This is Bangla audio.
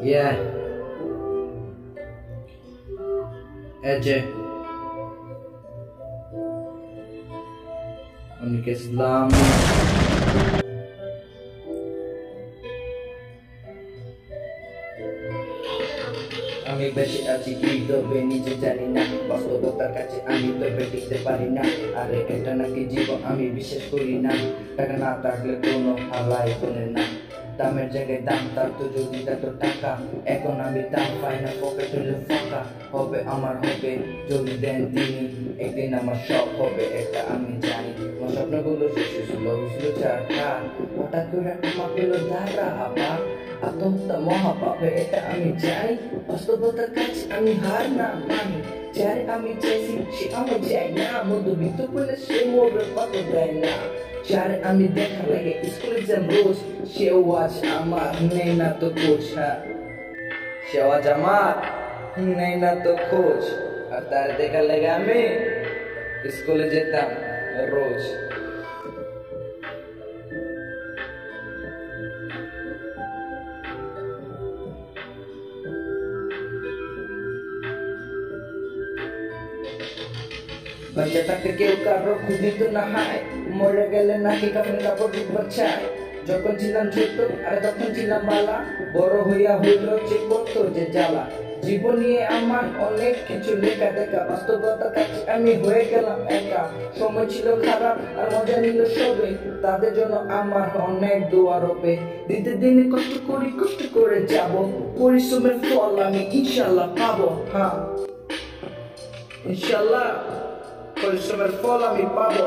Yeah, Ece অনেক ইসলাম আমি বেশি আছি কি তবে নিজে জানি না, বাস্তবতার কাছে আমি তবে টিকতে পারি না। আরে এটা নাকি জীবন আমি বিশ্বাস করি না, টাকা না থাকলে কোনো হালাই শোনে না। দামের জায়গায় দাম থাকতো যদি তত টাকা, এখন আমি দাম পাই না, পকেট হলে ফাঁকা। হবে আমার হবে যদি দেন তিনি, একদিন আমার সব হবে এটা আমি জানি। আমার স্বপ্নগুলো শেষ ছিল বুঝলো চারটা, হঠাৎ করে আমার পেলো ধারা হাবা। আত্মহত্যা মহাপাপে এটা আমি জানি, বাস্তবতার কাছে আমি হার না মানি। যারে আমি চাইছি সে আমার চাই না, মধ্যবিত্ত বলে সে মোড়ে কত দেয় না। যারে আমি দেখা লাগে স্কুলে যান রোজ, সেও আজ আমার নেই না তো খোঁজ। সেও আজ আমার নেই না তো খোঁজ, আর তার দেখা লাগে আমি স্কুলে যেতাম রোজ। বাচ্চা থাকতে কেউ কারো খুঁজিত না হায়, মরে গেলে নাকি কাপড় কাপড় বাচ্চায়। যখন ছিলাম ছোট আর তখন ছিলাম বালা, বড় হইয়া হইল যে কত যে জ্বালা। জীবন নিয়ে আমার অনেক কিছু লেখা দেখা, বাস্তবতার কাছে আমি হয়ে গেলাম একা। সময় ছিল খারাপ আর মজা নিল সবে, তাদের জন্য আমার অনেক দোয়া রবে। দিতে দিনে কষ্ট করি কষ্ট করে যাব, পরিশ্রমের ফল আমি ইনশাল্লাহ পাবো। হ্যাঁ ইনশাল্লাহ পরিশ্রমের ফল আমি পাবো।